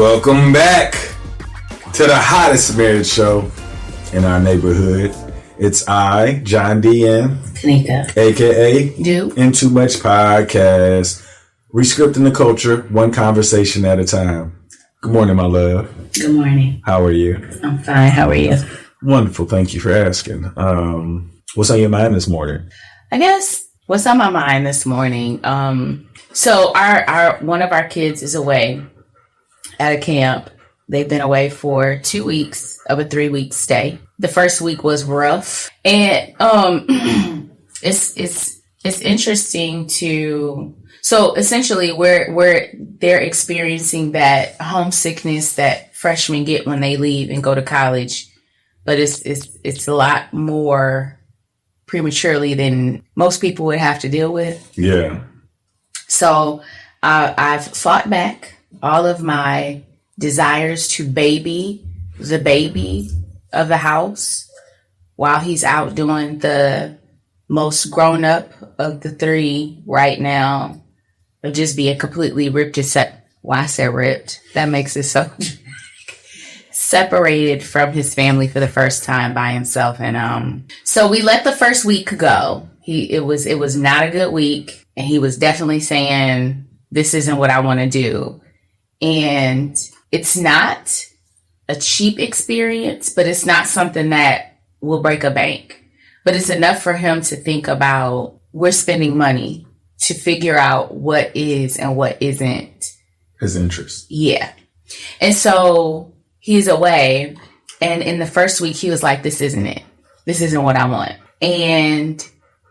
Welcome back to the hottest marriage show in our neighborhood. It's I, John D. and Tanika, aka Do In Too Much Podcast, rescripting the culture one conversation at a time. Good morning, my love. Good morning. How are you? I'm fine. How are you? Wonderful. Thank you for asking. What's on your mind this morning? I guess what's on my mind this morning. So our one of our kids is away at a camp. They've been away for 2 weeks of a 3-week stay. The first week was rough, and it's interesting to. So essentially, they're experiencing that homesickness that freshmen get when they leave and go to college, but it's a lot more prematurely than most people would have to deal with. Yeah. So I've fought back all of my desires to baby the baby of the house while he's out doing the most grown up of the three right now, of just being completely ripped. Why I said ripped? That makes it so separated from his family for the first time by himself. And so we let the first week go. It was not a good week, and he was definitely saying, this isn't what I want to do. And it's not a cheap experience, but it's not something that will break a bank. But it's enough for him to think about, we're spending money to figure out what is and what isn't his interest. Yeah. And so he's away. And in the first week, he was like, this isn't it. This isn't what I want. And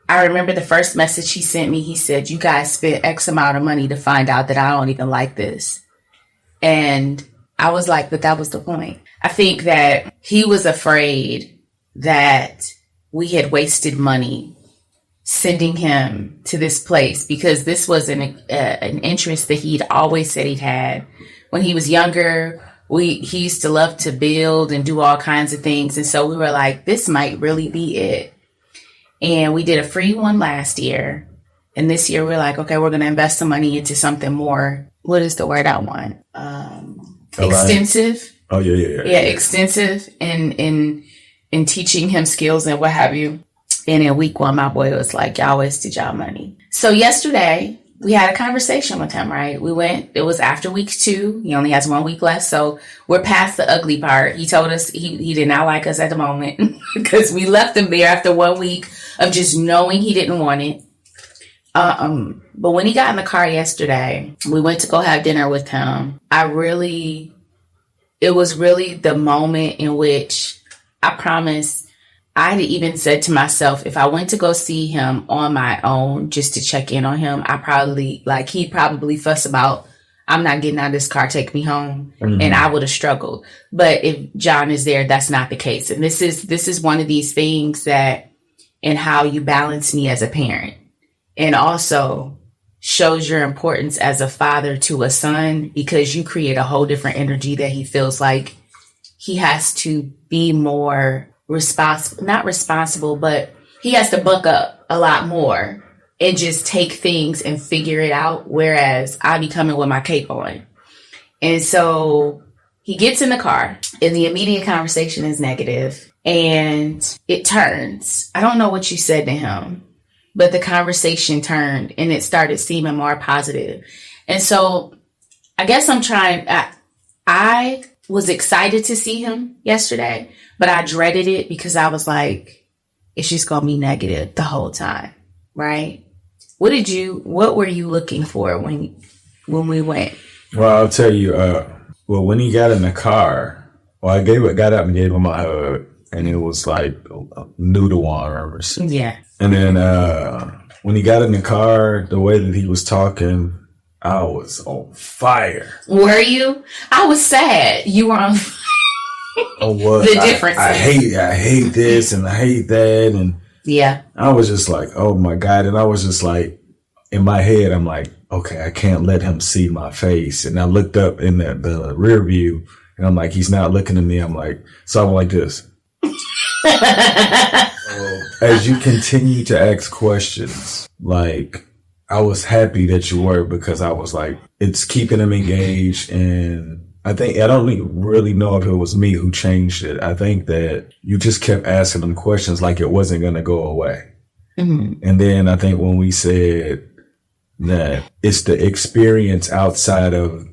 I remember the first message he sent me. He said, you guys spent X amount of money to find out that I don't even like this. And I was like, but that was the point. I think that he was afraid that we had wasted money sending him to this place, because this was an interest that he'd always said he'd had. When he was younger, he used to love to build and do all kinds of things. And so we were like, this might really be it. And we did a free one last year. And this year we're like, okay, we're going to invest some money into something more. What is the word I want? Extensive. Oh, yeah. Yeah, extensive in teaching him skills and what have you. And in week one, my boy was like, y'all wasted y'all money. So yesterday we had a conversation with him, right? It was after week 2. He only has 1 week left. So we're past the ugly part. He told us he did not like us at the moment because we left him there after 1 week of just knowing he didn't want it. But when he got in the car yesterday, we went to go have dinner with him. It was really the moment in which I promise I had even said to myself, if I went to go see him on my own just to check in on him, he'd probably fuss about, I'm not getting out of this car, take me home. Mm-hmm. And I would have struggled. But if John is there, that's not the case. And this is one of these things that, in how you balance me as a parent, and also shows your importance as a father to a son, because you create a whole different energy that he feels like he has to be more not responsible, but he has to buck up a lot more and just take things and figure it out. Whereas I be coming with my cape on. And so he gets in the car and the immediate conversation is negative, and it turns. I don't know what you said to him, but the conversation turned and it started seeming more positive. And so I guess I was excited to see him yesterday, but I dreaded it because I was like, it's just going to be negative the whole time. Right? What were you looking for when we went? Well, I'll tell you, when he got in the car, I got up and gave him a hug, and it was like new to one, remember? Yeah. And then when he got in the car, the way that he was talking, I was on fire. Were you? I was sad. You were on fire. The difference. I hate this and I hate that. And yeah, I was just like, oh my God. And I was just like, in my head, I'm like, okay, I can't let him see my face. And I looked up in the rear view and I'm like, he's not looking at me. I'm like this. As you continue to ask questions, like, I was happy that you were, because I was like, it's keeping him engaged, and I think, I don't really know if it was me who changed it. I think that you just kept asking them questions like it wasn't going to go away. Mm-hmm. And then I think when we said that it's the experience outside of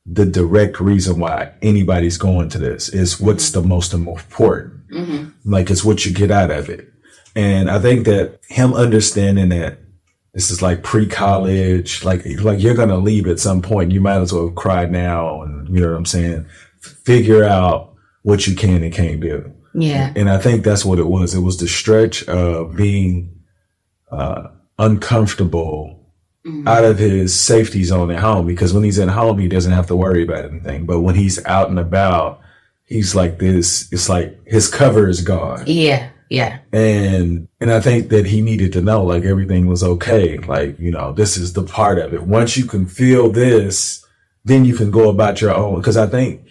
the direct reason why anybody's going to this, is what's the most important. Mm-hmm. Like, it's what you get out of it. And I think that him understanding that this is like pre-college, like you're going to leave at some point. You might as well cry now. And you know what I'm saying? Figure out what you can and can't do. Yeah. And I think that's what it was. It was the stretch of being uncomfortable out of his safety zone at home, because when he's at home, he doesn't have to worry about anything. But when he's out and about, he's like this. It's like his cover is gone. Yeah. Yeah. And I think that he needed to know, like, everything was okay. Like, you know, this is the part of it. Once you can feel this, then you can go about your own. Because I think,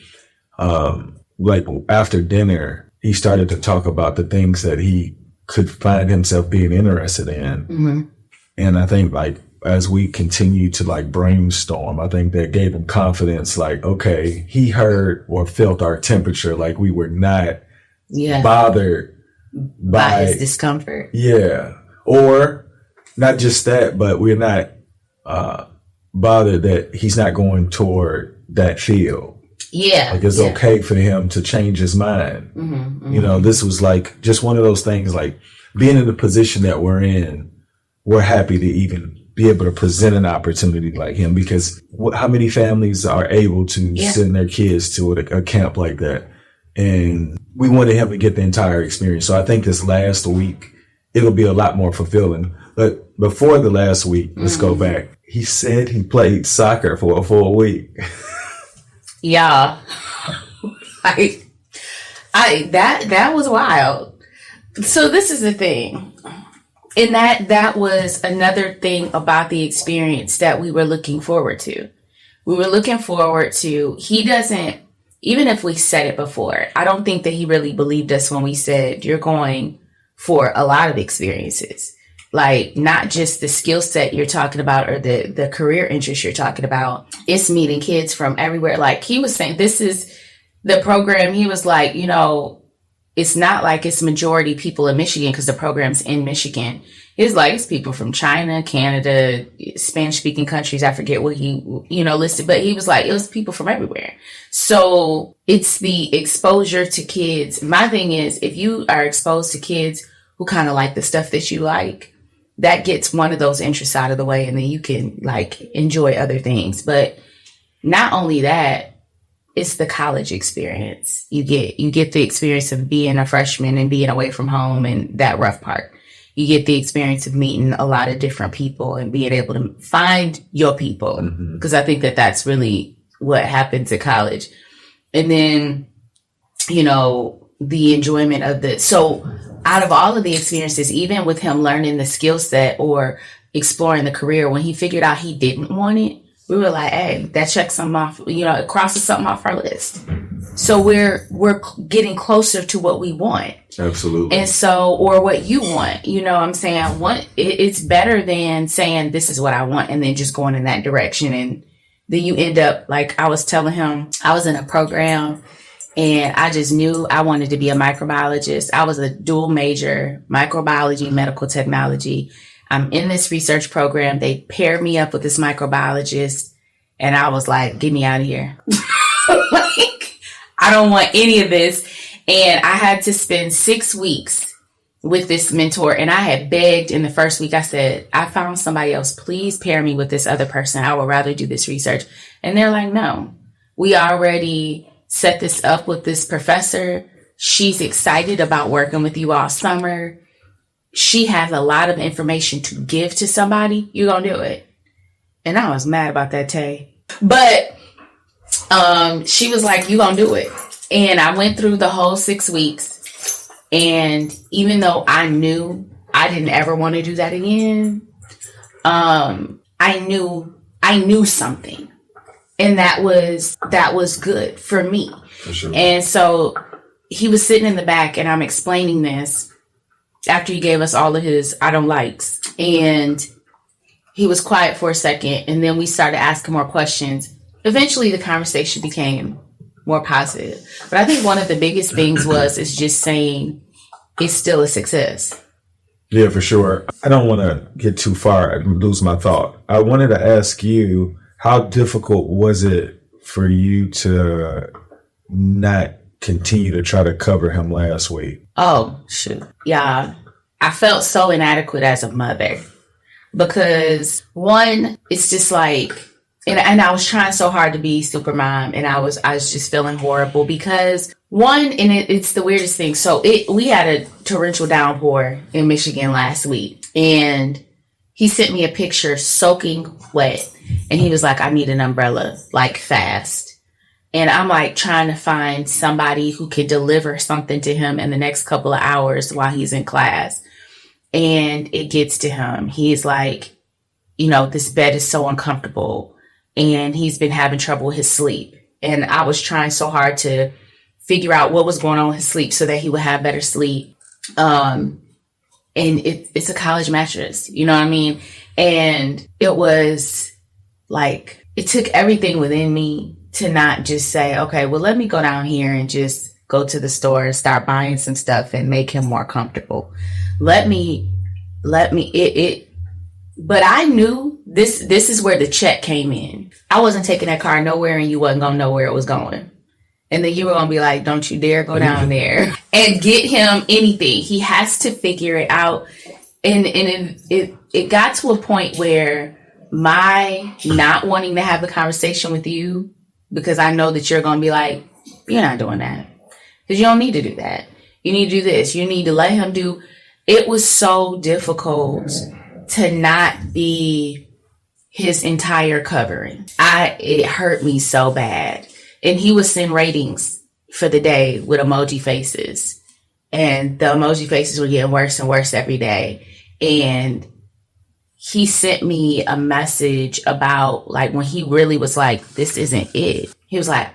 like, after dinner, he started to talk about the things that he could find himself being interested in. Mm-hmm. And I think, like, as we continue to like brainstorm, I think that gave him confidence. Like, okay, he heard or felt our temperature. Like, we were not bothered by his discomfort. Yeah. Or not just that, but we're not bothered that he's not going toward that field. Yeah. Like, it's okay for him to change his mind. Mm-hmm, mm-hmm. You know, this was like just one of those things, like being in the position that we're in, we're happy to even be able to present an opportunity like him, because how many families are able to send their kids to a camp like that? And we wanted him to get the entire experience. So I think this last week, it'll be a lot more fulfilling. But before the last week, let's go back. He said he played soccer for a full week. Yeah. That was wild. So this is the thing. And that was another thing about the experience that we were looking forward to. We were looking forward to, he doesn't, even if we said it before, I don't think that he really believed us when we said, you're going for a lot of experiences. Like, not just the skill set you're talking about or the career interest you're talking about. It's meeting kids from everywhere. Like, he was saying, this is the program. He was like, you know, it's not like it's majority people in Michigan because the program's in Michigan. It's like, it's people from China, Canada, Spanish speaking countries. I forget what he, listed, but he was like, it was people from everywhere. So it's the exposure to kids. My thing is, if you are exposed to kids who kind of like the stuff that you like, that gets one of those interests out of the way, and then you can like enjoy other things. But not only that, it's the college experience. You get the experience of being a freshman and being away from home and that rough part. You get the experience of meeting a lot of different people and being able to find your people. Because I think that that's really what happens at college. And then, the enjoyment of so out of all of the experiences, even with him learning the skill set or exploring the career, when he figured out he didn't want it, we were like, hey, that checks something off, it crosses something off our list. So we're getting closer to what we want. Absolutely. And so, or what you want, what I'm saying? It's better than saying this is what I want and then just going in that direction. And then you end up, like I was telling him, I was in a program and I just knew I wanted to be a microbiologist. I was a dual major, microbiology, medical technology. I'm in this research program. They paired me up with this microbiologist and I was like, get me out of here. Like, I don't want any of this. And I had to spend 6 weeks with this mentor. And I had begged in the first week. I said, I found somebody else. Please pair me with this other person. I would rather do this research. And they're like, no, we already set this up with this professor. She's excited about working with you all summer. She has a lot of information to give to somebody. You're going to do it. And I was mad about that, Tay. But she was like, you going to do it. And I went through the whole 6 weeks. And even though I knew I didn't ever want to do that again, I knew something. And that was good for me. For sure. And so he was sitting in the back and I'm explaining this after he gave us all of his I don't likes. And he was quiet for a second. And then we started asking more questions. eventually the conversation became more positive. But I think one of the biggest things is just saying it's still a success. Yeah, for sure. I don't want to get too far and lose my thought. I wanted to ask you, how difficult was it for you to not continue to try to cover him last week? Oh, shoot. Yeah. I felt so inadequate as a mother because one, it's just like, and I was trying so hard to be super mom, and I was just feeling horrible because one, and it's the weirdest thing. So we had a torrential downpour in Michigan last week, and he sent me a picture soaking wet, and he was like, I need an umbrella, like fast. And I'm like trying to find somebody who could deliver something to him in the next couple of hours while he's in class. And it gets to him. He's like, this bed is so uncomfortable. And he's been having trouble with his sleep. And I was trying so hard to figure out what was going on with his sleep so that he would have better sleep. And it's a college mattress, you know what I mean? And it was like, it took everything within me to not just say, okay, well, let me go down here and just go to the store and start buying some stuff and make him more comfortable. But I knew this is where the check came in. I wasn't taking that car nowhere, and you wasn't going to know where it was going. And then you were going to be like, don't you dare go down there and get him anything. He has to figure it out. And it got to a point where my not wanting to have the conversation with you, because I know that you're going to be like, you're not doing that. Because you don't need to do that. You need to do this. You need to let him do. It was so difficult to not be his entire covering. It hurt me so bad. And he would send ratings for the day with emoji faces. And the emoji faces were getting worse and worse every day. And he sent me a message about like when he really was like, this isn't it. He was like,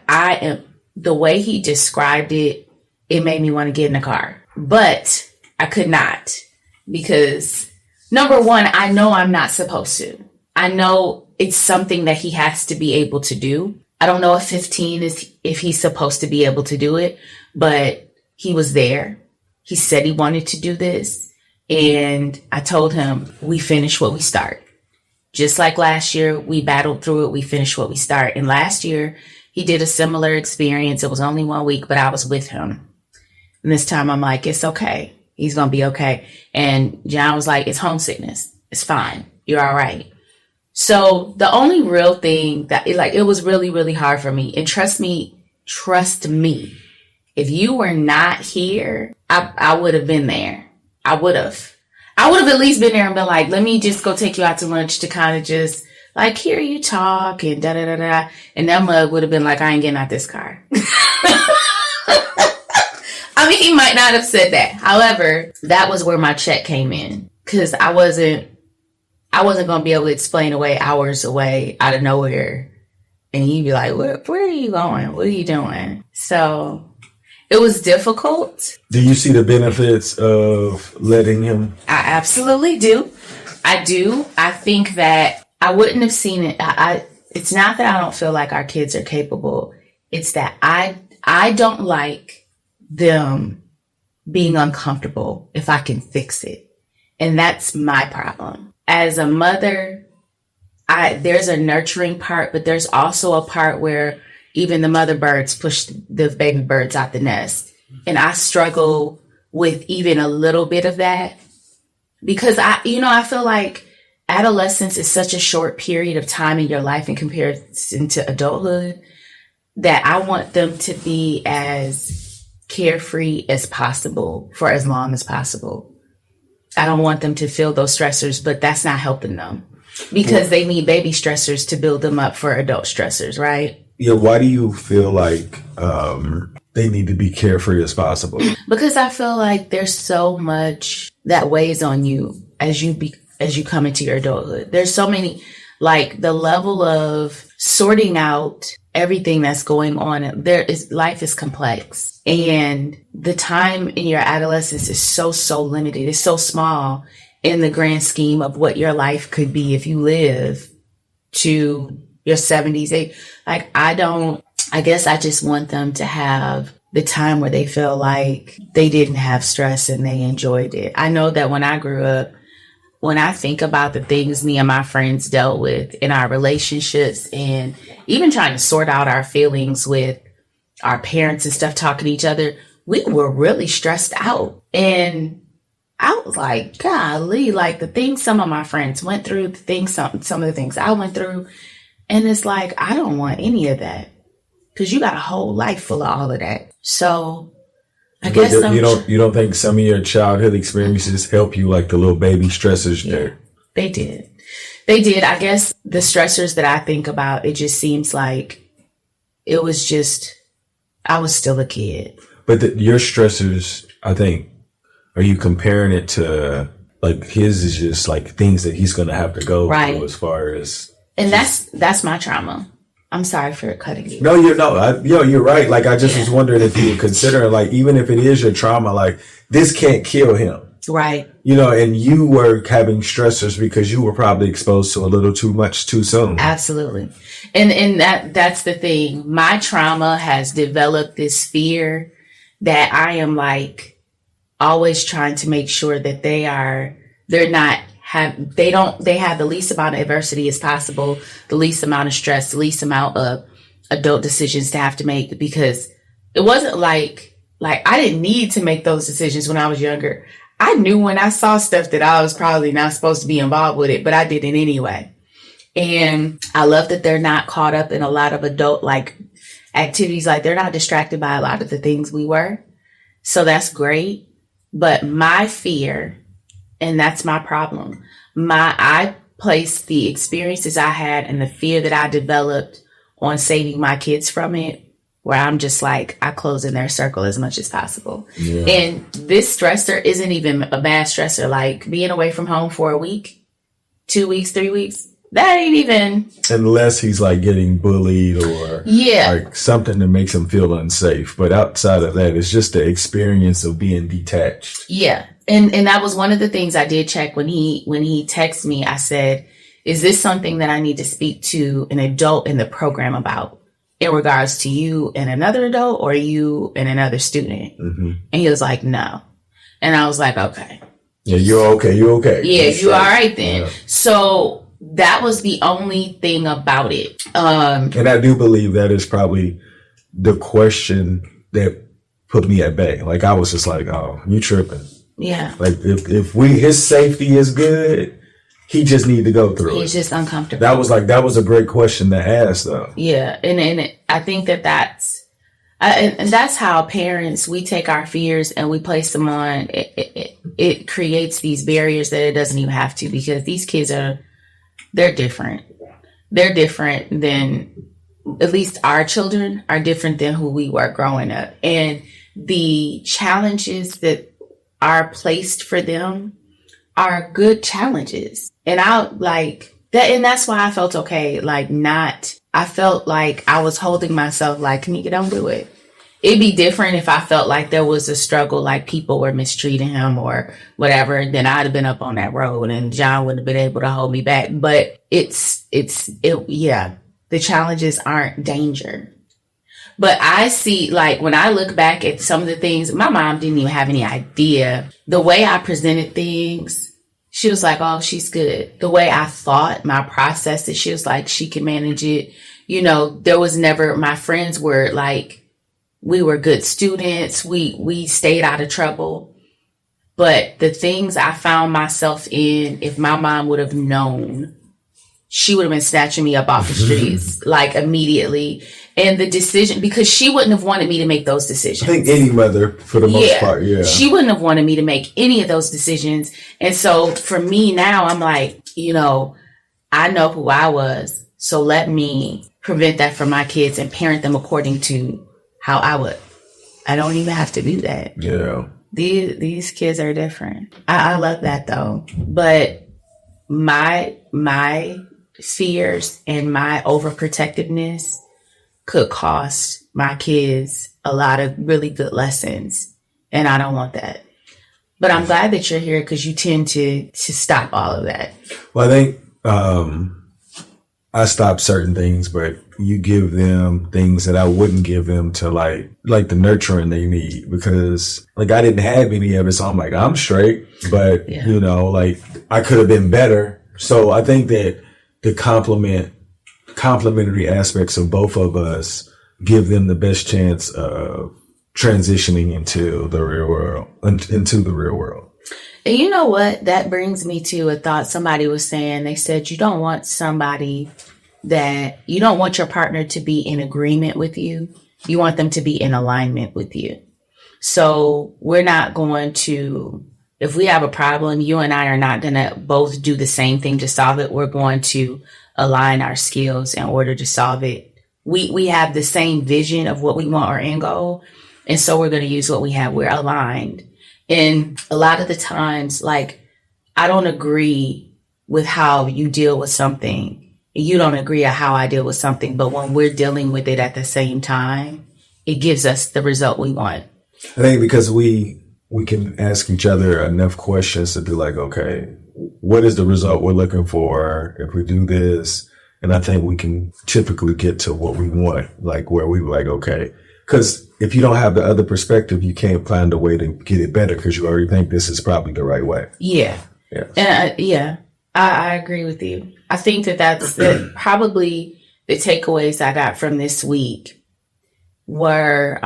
the way he described it, it made me want to get in the car. But I could not, because number one, I know I'm not supposed to. I know it's something that he has to be able to do. I don't know if 15 is if he's supposed to be able to do it, but he was there. He said he wanted to do this. And I told him, we finish what we start. Just like last year, we battled through it. We finished what we start. And last year, he did a similar experience. It was only 1 week, but I was with him. And this time I'm like, it's okay. He's going to be okay. And John was like, it's homesickness. It's fine. You're all right. So the only real thing that it was really, really hard for me. And trust me, if you were not here, I would have been there. I would have at least been there and been like, let me just go take you out to lunch to kind of just like hear you talk and da da da da. And that mug would have been like, I ain't getting out this car. I mean, he might not have said that. However, that was where my check came in, because I wasn't going to be able to explain away hours away out of nowhere. And you'd be like, where are you going? What are you doing? So it was difficult. Do you see the benefits of letting him? I absolutely do. I do. I think that I wouldn't have seen it. It's not that I don't feel like our kids are capable. It's that I don't like them being uncomfortable if I can fix it. And that's my problem. As a mother, there's a nurturing part, but there's also a part where even the mother birds push the baby birds out the nest. And I struggle with even a little bit of that, because I feel like adolescence is such a short period of time in your life in comparison to adulthood, that I want them to be as carefree as possible for as long as possible. I don't want them to feel those stressors, but that's not helping them, because they need baby stressors to build them up for adult stressors, right? Yeah, why do you feel like they need to be carefree as possible? Because I feel like there's so much that weighs on you as you come into your adulthood. There's so many, like the level of sorting out everything that's going on. Life is complex, and the time in your adolescence is so limited. It's so small in the grand scheme of what your life could be if you live to your 70s. I guess I just want them to have the time where they feel like they didn't have stress and they enjoyed it. I know that when I grew up, when I think about the things me and my friends dealt with in our relationships and even trying to sort out our feelings with our parents and stuff, talking to each other, we were really stressed out. And I was like, golly, like the things some of my friends went through, some of the things I went through. And it's like, I don't want any of that, because you got a whole life full of all of that. So I guess you don't think some of your childhood experiences help you, like the little baby stressors? Yeah, they did. They did. I guess the stressors that I think about, it just seems like it was just, I was still a kid. But your stressors, I think, are you comparing it to, like, his is just like things that he's going to have to go through as far as. And that's my trauma. I'm sorry for cutting you. No, you're right. Like, I just was wondering if you were considering, like, even if it is your trauma, like, this can't kill him. Right. And you were having stressors because you were probably exposed to a little too much too soon. Absolutely. And that's the thing. My trauma has developed this fear that I am like always trying to make sure that they have the least amount of adversity as possible, the least amount of stress, the least amount of adult decisions to have to make, because it wasn't like I didn't need to make those decisions when I was younger. I knew when I saw stuff that I was probably not supposed to be involved with it, but I did it anyway. And I love that they're not caught up in a lot of adult like activities. Like, they're not distracted by a lot of the things we were. So that's great. But my fear, and that's my problem, I placed the experiences I had and the fear that I developed on saving my kids from it, where I'm just like, I close in their circle as much as possible. Yeah. And this stressor isn't even a bad stressor. Like, being away from home for a week, 2 weeks, 3 weeks, that ain't even. Unless he's like getting bullied or like something that makes him feel unsafe. But outside of that, it's just the experience of being detached. Yeah. And that was one of the things I did check when he texted me. I said, is this something that I need to speak to an adult in the program about in regards to you and another adult, or you and another student? Mm-hmm. And he was like, no. And I was like, okay. Yeah, you're okay. You're okay. Yeah, you all right then. Yeah. So that was the only thing about it. And I do believe that is probably the question that put me at bay. Like, I was just like, oh, you tripping. Yeah. Like, if his safety is good, he just need to go through He's just uncomfortable. That was a great question to ask, though. Yeah. And I think that's how parents, we take our fears and we place them on. It creates these barriers that it doesn't even have to, because these kids they're different. They're different than, at least our children are different than who we were growing up. And the challenges that are placed for them are good challenges. And that's why I felt okay. I felt like I was holding myself like, Kanika, don't do it. It'd be different if I felt like there was a struggle, like people were mistreating him or whatever. Then I'd have been up on that road and John wouldn't have been able to hold me back. But the challenges aren't danger. But I see, like, when I look back at some of the things, my mom didn't even have any idea. The way I presented things, she was like, oh, she's good. The way I thought, my process, that she was like, she can manage it. There was never, my friends were like, we were good students. We stayed out of trouble. But the things I found myself in, if my mom would have known, she would have been snatching me up off the streets, like, immediately. And the decision, because she wouldn't have wanted me to make those decisions. I think any mother, for the most part, yeah. She wouldn't have wanted me to make any of those decisions. And so for me now, I'm like, I know who I was. So let me prevent that from my kids and parent them according to how I would. I don't even have to do that. Yeah. These kids are different. I love that, though. But my fears and my overprotectiveness could cost my kids a lot of really good lessons. And I don't want that. But I'm glad that you're here, because you tend to stop all of that. Well, I think I stop certain things, but you give them things that I wouldn't give them to like the nurturing they need, because like I didn't have any of it. So I'm like, I'm straight, but you know, like I could have been better. So I think that the complementary aspects of both of us give them the best chance of transitioning into the real world. And you know what? That brings me to a thought somebody was saying. They said you don't want your partner to be in agreement with you. You want them to be in alignment with you. So we're not going to, if we have a problem, you and I are not going to both do the same thing to solve it. We're going to align our skills in order to solve it. We have the same vision of what we want, our end goal. And so we're going to use what we have. We're aligned. And a lot of the times, like, I don't agree with how you deal with something. You don't agree on how I deal with something. But when we're dealing with it at the same time, it gives us the result we want. I think because we can ask each other enough questions to be like, okay, what is the result we're looking for if we do this? And I think we can typically get to what we want, like where we like, okay, because if you don't have the other perspective, you can't find a way to get it better because you already think this is probably the right way. Yeah. And I agree with you. I think that's probably the takeaways I got from this week were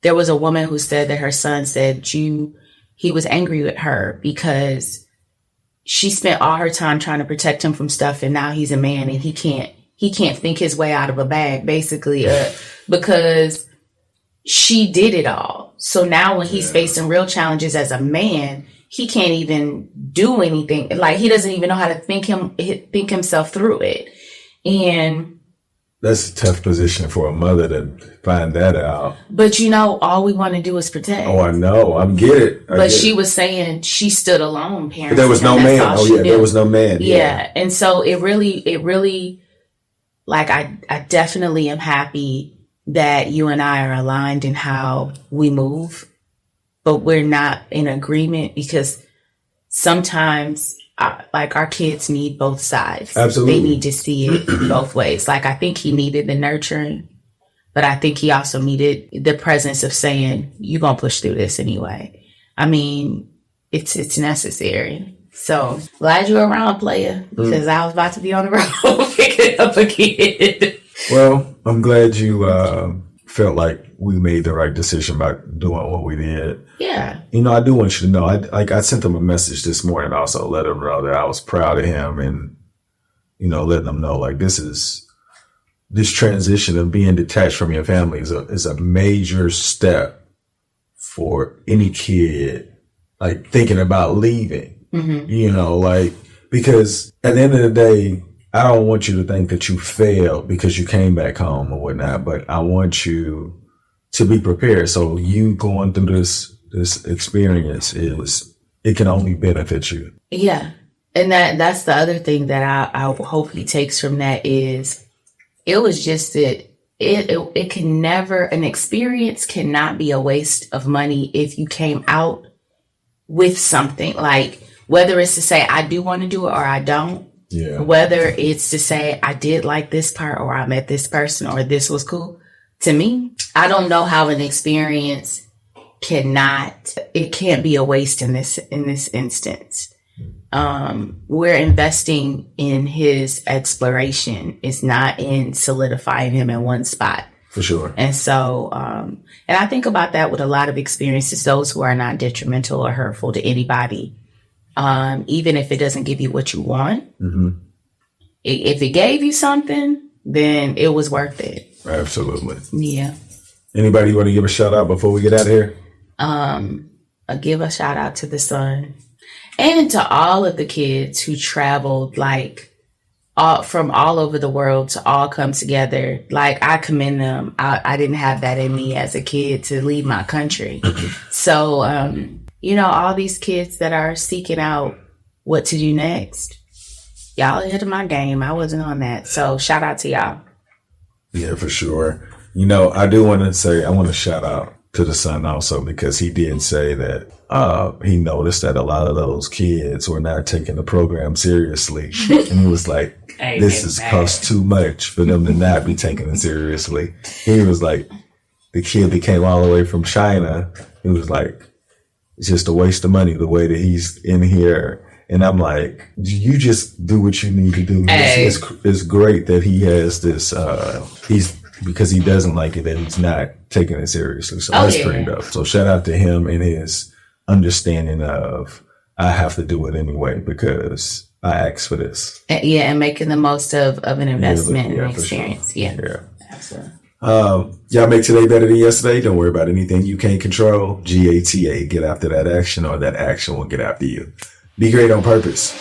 there was a woman who said that her son said he was angry with her because she spent all her time trying to protect him from stuff, and now he's a man and he can't think his way out of a bag, basically, because she did it all. So now when he's facing real challenges as a man, he can't even do anything. Like, he doesn't even know how to think himself through it. And that's a tough position for a mother to find that out. But all we want to do is protect. Oh, I know. I get it. But she was saying she stood alone, parenting. But there was no man. Oh yeah, there was no man. Yeah. And so it really, like, I definitely am happy that you and I are aligned in how we move, but we're not in agreement, because sometimes our kids need both sides. Absolutely. They need to see it both ways. Like, I think he needed the nurturing, but I think he also needed the presence of saying, you're going to push through this anyway. I mean, it's necessary. So glad you're around, player, because I was about to be on the road picking up a kid. Well, I'm glad you felt like we made the right decision by doing what we did. Yeah. I do want you to know, I sent him a message this morning, also let him know that I was proud of him, and, letting him know, like, this transition of being detached from your family is a major step for any kid, like, thinking about leaving, because at the end of the day, I don't want you to think that you failed because you came back home or whatnot, but I want you to be prepared. So you going through this experience it can only benefit you. Yeah. And that's the other thing that I hope he takes from that is it was just that it can never, an experience cannot be a waste of money if you came out with something, like, whether it's to say, I do want to do it or I don't. Yeah. Whether it's to say, I did like this part, or I met this person, or this was cool. To me, I don't know how an experience can't be a waste in this instance. We're investing in his exploration. It's not in solidifying him in one spot. For sure. And so, and I think about that with a lot of experiences, those who are not detrimental or hurtful to anybody. Even if it doesn't give you what you want, if it gave you something, then it was worth it. Absolutely. Yeah. Anybody you want to give a shout out before we get out of here? I give a shout out to the son and to all of the kids who traveled, like, from all over the world to all come together. Like, I commend them. I didn't have that in me as a kid to leave my country. So, all these kids that are seeking out what to do next, y'all ahead of my game. I wasn't on that. So shout out to y'all. Yeah, for sure. I do want to say, I want to shout out to the son also, because he did say that he noticed that a lot of those kids were not taking the program seriously. And he was like, this is cost too much for them to not be taking it seriously. He was like, the kid that came all the way from China, it was like, it's just a waste of money the way that he's in here. And I'm like, you just do what you need to do. It's great that he has this, because he doesn't like it, that he's not taking it seriously. So that's pretty dope. So shout out to him and his understanding of, I have to do it anyway because I asked for this. And making the most of an investment and experience. Sure. Yeah, absolutely. Y'all make today better than yesterday. Don't worry about anything you can't control. GATA, get after that action, or that action will get after you. Be great on purpose.